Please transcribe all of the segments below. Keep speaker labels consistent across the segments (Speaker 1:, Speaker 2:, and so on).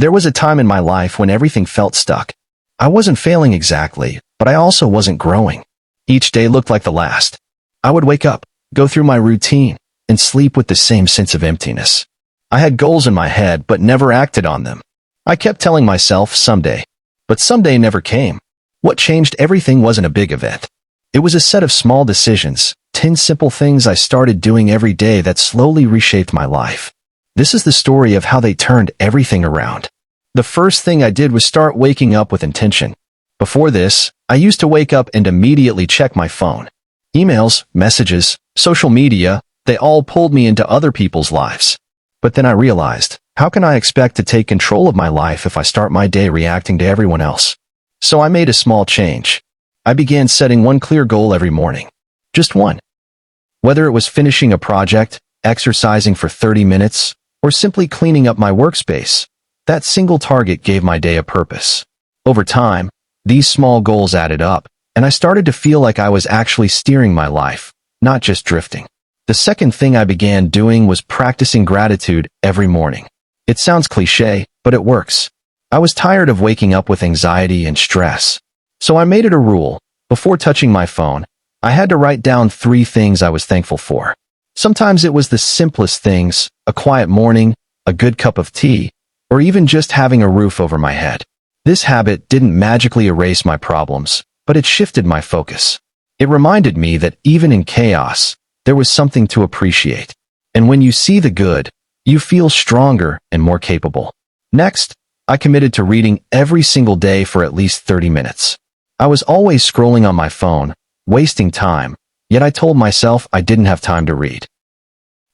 Speaker 1: There was a time in my life when everything felt stuck. I wasn't failing exactly, but I also wasn't growing. Each day looked like the last. I would wake up, go through my routine, and sleep with the same sense of emptiness. I had goals in my head but never acted on them. I kept telling myself someday, but someday never came. What changed everything wasn't a big event. It was a set of small decisions, 10 simple things I started doing every day that slowly reshaped my life. This is the story of how they turned everything around. The first thing I did was start waking up with intention. Before this, I used to wake up and immediately check my phone. Emails, messages, social media, they all pulled me into other people's lives. But then I realized, how can I expect to take control of my life if I start my day reacting to everyone else? So I made a small change. I began setting one clear goal every morning. Just one. Whether it was finishing a project, exercising for 30 minutes, or simply cleaning up my workspace, that single target gave my day a purpose. Over time, these small goals added up, and I started to feel like I was actually steering my life, not just drifting. The second thing I began doing was practicing gratitude every morning. It sounds cliché, but it works. I was tired of waking up with anxiety and stress. So I made it a rule. Before touching my phone, I had to write down 3 things I was thankful for. Sometimes it was the simplest things, a quiet morning, a good cup of tea, or even just having a roof over my head. This habit didn't magically erase my problems, but it shifted my focus. It reminded me that even in chaos, there was something to appreciate. And when you see the good, you feel stronger and more capable. Next, I committed to reading every single day for at least 30 minutes. I was always scrolling on my phone, wasting time, yet I told myself I didn't have time to read.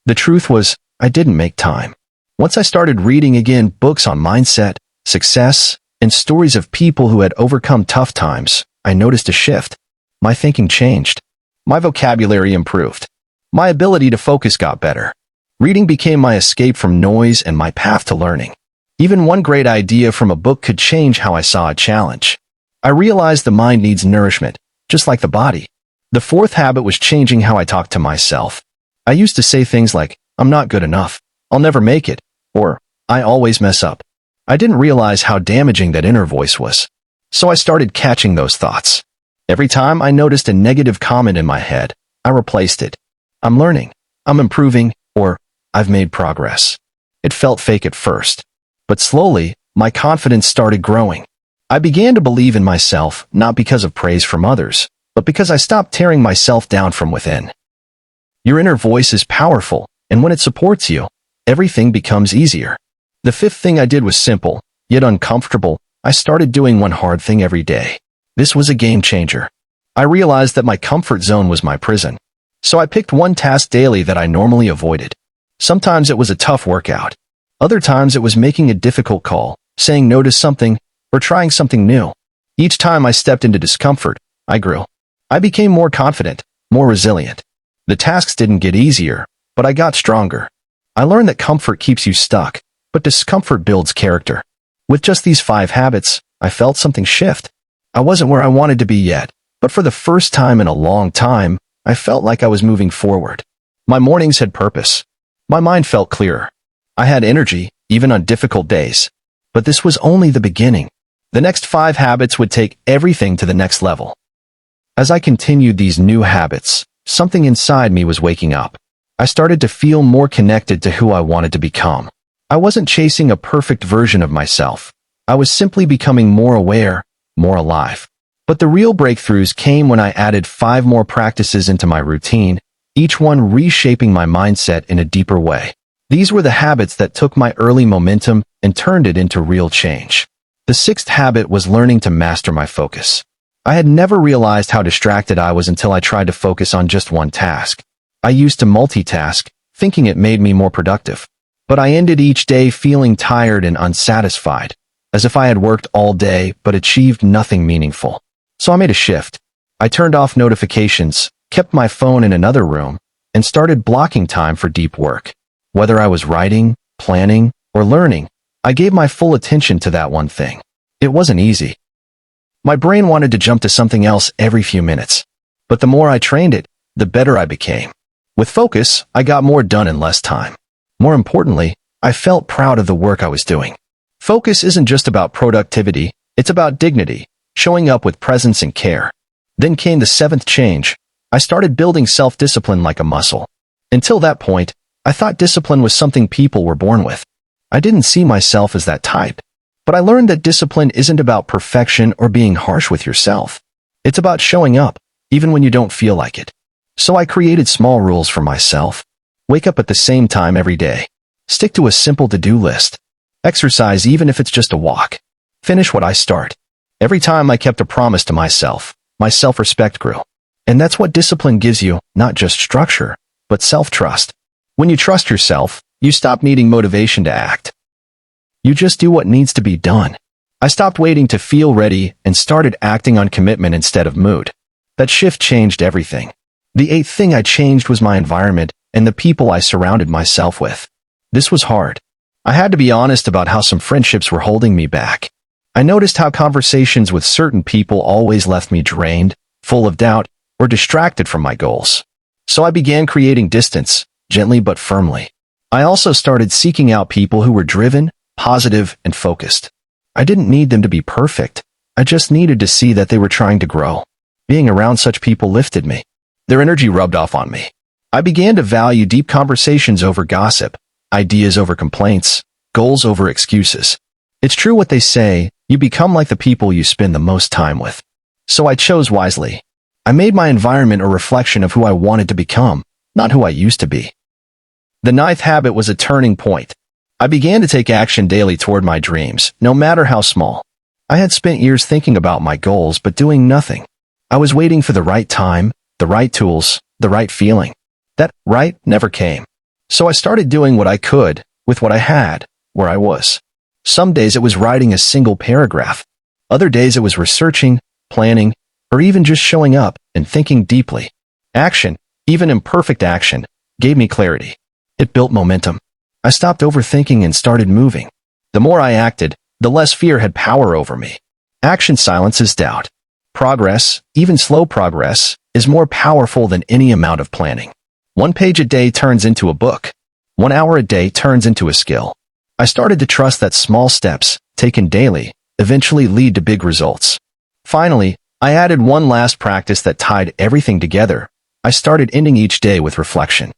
Speaker 1: The truth was, I didn't make time. Once I started reading again books on mindset, success, and stories of people who had overcome tough times, I noticed a shift. My thinking changed. My vocabulary improved. My ability to focus got better. Reading became my escape from noise and my path to learning. Even one great idea from a book could change how I saw a challenge. I realized the mind needs nourishment, just like the body. The fourth habit was changing how I talked to myself. I used to say things like, I'm not good enough, I'll never make it, or I always mess up. I didn't realize how damaging that inner voice was. So I started catching those thoughts. Every time I noticed a negative comment in my head, I replaced it. I'm learning, I'm improving, or I've made progress. It felt fake at first, but slowly, my confidence started growing. I began to believe in myself, not because of praise from others, but because I stopped tearing myself down from within. Your inner voice is powerful, and when it supports you, everything becomes easier. The fifth thing I did was simple, yet uncomfortable. I started doing one hard thing every day. This was a game changer. I realized that my comfort zone was my prison. So I picked one task daily that I normally avoided. Sometimes it was a tough workout. Other times it was making a difficult call, saying no to something, or trying something new. Each time I stepped into discomfort, I grew. I became more confident, more resilient. The tasks didn't get easier, but I got stronger. I learned that comfort keeps you stuck, but discomfort builds character. With just these 5 habits, I felt something shift. I wasn't where I wanted to be yet, but for the first time in a long time, I felt like I was moving forward. My mornings had purpose. My mind felt clearer. I had energy, even on difficult days. But this was only the beginning. The next 5 habits would take everything to the next level. As I continued these new habits, something inside me was waking up. I started to feel more connected to who I wanted to become. I wasn't chasing a perfect version of myself. I was simply becoming more aware, more alive. But the real breakthroughs came when I added 5 more practices into my routine, each one reshaping my mindset in a deeper way. These were the habits that took my early momentum and turned it into real change. The 6th habit was learning to master my focus. I had never realized how distracted I was until I tried to focus on just one task. I used to multitask, thinking it made me more productive. But I ended each day feeling tired and unsatisfied, as if I had worked all day but achieved nothing meaningful. So I made a shift. I turned off notifications, kept my phone in another room, and started blocking time for deep work. Whether I was writing, planning, or learning, I gave my full attention to that one thing. It wasn't easy. My brain wanted to jump to something else every few minutes. But the more I trained it, the better I became. With focus, I got more done in less time. More importantly, I felt proud of the work I was doing. Focus isn't just about productivity, it's about dignity, showing up with presence and care. Then came the seventh change. I started building self-discipline like a muscle. Until that point, I thought discipline was something people were born with. I didn't see myself as that type. But I learned that discipline isn't about perfection or being harsh with yourself. It's about showing up, even when you don't feel like it. So I created small rules for myself. Wake up at the same time every day. Stick to a simple to-do list. Exercise even if it's just a walk. Finish what I start. Every time I kept a promise to myself, my self-respect grew. And that's what discipline gives you, not just structure, but self-trust. When you trust yourself, you stop needing motivation to act. You just do what needs to be done. I stopped waiting to feel ready and started acting on commitment instead of mood. That shift changed everything. The eighth thing I changed was my environment and the people I surrounded myself with. This was hard. I had to be honest about how some friendships were holding me back. I noticed how conversations with certain people always left me drained, full of doubt, or distracted from my goals. So I began creating distance, gently but firmly. I also started seeking out people who were driven, positive, and focused. I didn't need them to be perfect. I just needed to see that they were trying to grow. Being around such people lifted me. Their energy rubbed off on me. I began to value deep conversations over gossip, ideas over complaints, goals over excuses. It's true what they say, you become like the people you spend the most time with. So I chose wisely. I made my environment a reflection of who I wanted to become, not who I used to be. The ninth habit was a turning point. I began to take action daily toward my dreams, no matter how small. I had spent years thinking about my goals but doing nothing. I was waiting for the right time, the right tools, the right feeling. That right never came. So I started doing what I could, with what I had, where I was. Some days it was writing a single paragraph. Other days it was researching, planning, or even just showing up and thinking deeply. Action, even imperfect action, gave me clarity. It built momentum. I stopped overthinking and started moving. The more I acted, the less fear had power over me. Action silences doubt. Progress, even slow progress, is more powerful than any amount of planning. 1 page a day turns into a book. 1 hour a day turns into a skill. I started to trust that small steps, taken daily, eventually lead to big results. Finally, I added one last practice that tied everything together. I started ending each day with reflection.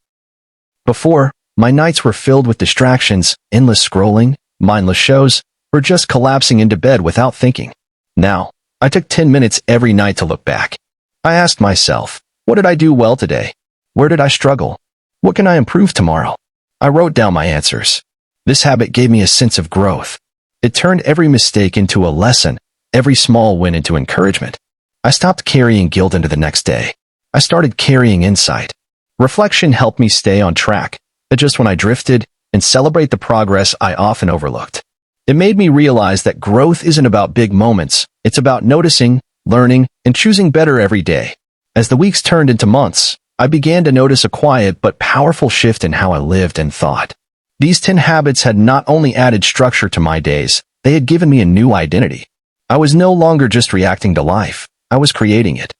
Speaker 1: Before, my nights were filled with distractions, endless scrolling, mindless shows, or just collapsing into bed without thinking. Now, I took 10 minutes every night to look back. I asked myself, what did I do well today? Where did I struggle? What can I improve tomorrow? I wrote down my answers. This habit gave me a sense of growth. It turned every mistake into a lesson, every small win into encouragement. I stopped carrying guilt into the next day. I started carrying insight. Reflection helped me stay on track, adjust when I drifted, and celebrate the progress I often overlooked. It made me realize that growth isn't about big moments, it's about noticing, learning, and choosing better every day. As the weeks turned into months, I began to notice a quiet but powerful shift in how I lived and thought. These 10 habits had not only added structure to my days, they had given me a new identity. I was no longer just reacting to life, I was creating it.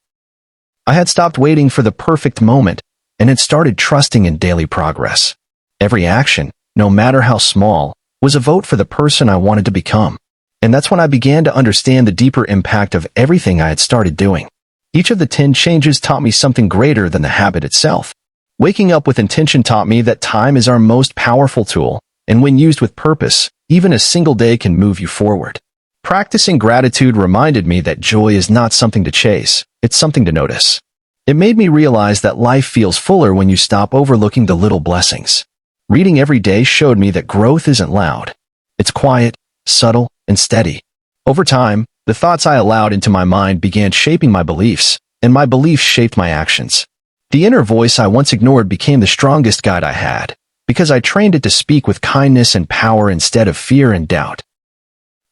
Speaker 1: I had stopped waiting for the perfect moment and had started trusting in daily progress. Every action, no matter how small, was a vote for the person I wanted to become. And that's when I began to understand the deeper impact of everything I had started doing. Each of the 10 changes taught me something greater than the habit itself. Waking up with intention taught me that time is our most powerful tool, and when used with purpose, even a single day can move you forward. Practicing gratitude reminded me that joy is not something to chase, it's something to notice. It made me realize that life feels fuller when you stop overlooking the little blessings. Reading every day showed me that growth isn't loud. It's quiet, subtle, and steady. Over time, the thoughts I allowed into my mind began shaping my beliefs, and my beliefs shaped my actions. The inner voice I once ignored became the strongest guide I had, because I trained it to speak with kindness and power instead of fear and doubt.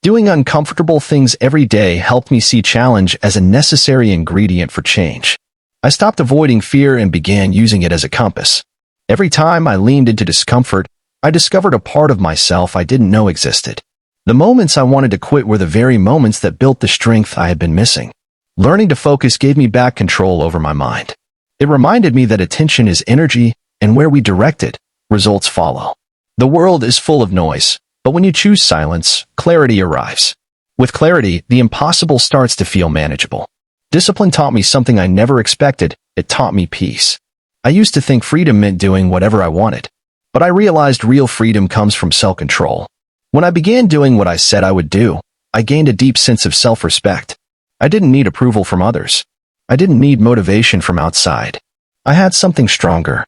Speaker 1: Doing uncomfortable things every day helped me see challenge as a necessary ingredient for change. I stopped avoiding fear and began using it as a compass. Every time I leaned into discomfort, I discovered a part of myself I didn't know existed. The moments I wanted to quit were the very moments that built the strength I had been missing. Learning to focus gave me back control over my mind. It reminded me that attention is energy, and where we direct it, results follow. The world is full of noise, But when you choose silence, clarity arrives. With clarity, the impossible starts to feel manageable. Discipline taught me something I never expected. It taught me peace. I used to think freedom meant doing whatever I wanted. But I realized real freedom comes from self-control. When I began doing what I said I would do, I gained a deep sense of self-respect. I didn't need approval from others. I didn't need motivation from outside. I had something stronger.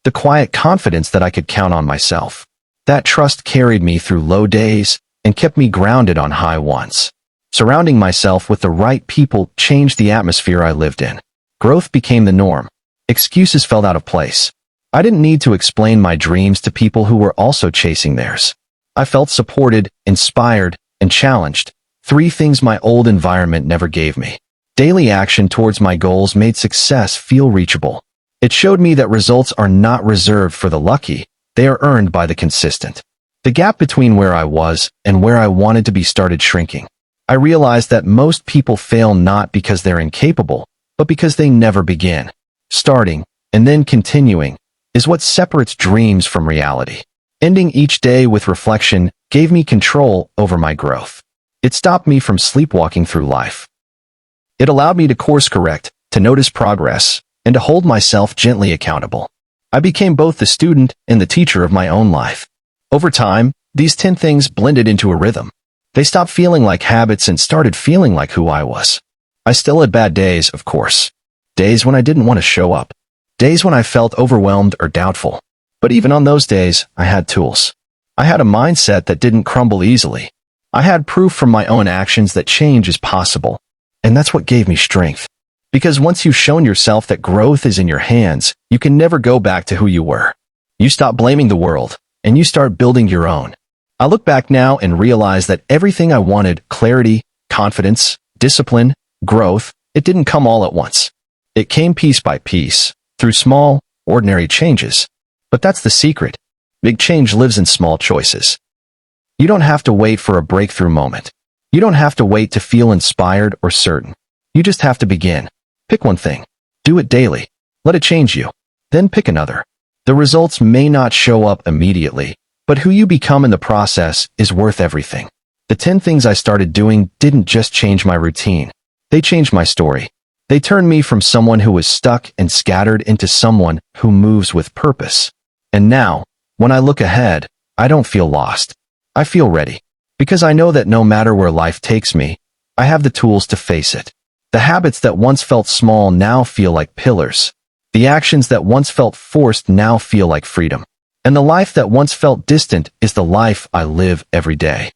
Speaker 1: The quiet confidence that I could count on myself. That trust carried me through low days and kept me grounded on high ones. Surrounding myself with the right people changed the atmosphere I lived in. Growth became the norm. Excuses fell out of place. I didn't need to explain my dreams to people who were also chasing theirs. I felt supported, inspired, and challenged. 3 things my old environment never gave me. Daily action towards my goals made success feel reachable. It showed me that results are not reserved for the lucky, they are earned by the consistent. The gap between where I was and where I wanted to be started shrinking. I realized that most people fail not because they're incapable, but because they never begin. Starting, and then continuing, is what separates dreams from reality. Ending each day with reflection gave me control over my growth. It stopped me from sleepwalking through life. It allowed me to course correct, to notice progress, and to hold myself gently accountable. I became both the student and the teacher of my own life. Over time, these 10 things blended into a rhythm. They stopped feeling like habits and started feeling like who I was. I still had bad days, of course. Days when I didn't want to show up. Days when I felt overwhelmed or doubtful. But even on those days, I had tools. I had a mindset that didn't crumble easily. I had proof from my own actions that change is possible. And that's what gave me strength. Because once you've shown yourself that growth is in your hands, you can never go back to who you were. You stop blaming the world, and you start building your own. I look back now and realize that everything I wanted, clarity, confidence, discipline, growth, it didn't come all at once. It came piece by piece, through small, ordinary changes. But that's the secret. Big change lives in small choices. You don't have to wait for a breakthrough moment. You don't have to wait to feel inspired or certain. You just have to begin. Pick one thing. Do it daily. Let it change you. Then pick another. The results may not show up immediately, but who you become in the process is worth everything. The 10 things I started doing didn't just change my routine. They changed my story. They turned me from someone who was stuck and scattered into someone who moves with purpose. And now, when I look ahead, I don't feel lost. I feel ready. Because I know that no matter where life takes me, I have the tools to face it. The habits that once felt small now feel like pillars. The actions that once felt forced now feel like freedom. And the life that once felt distant is the life I live every day.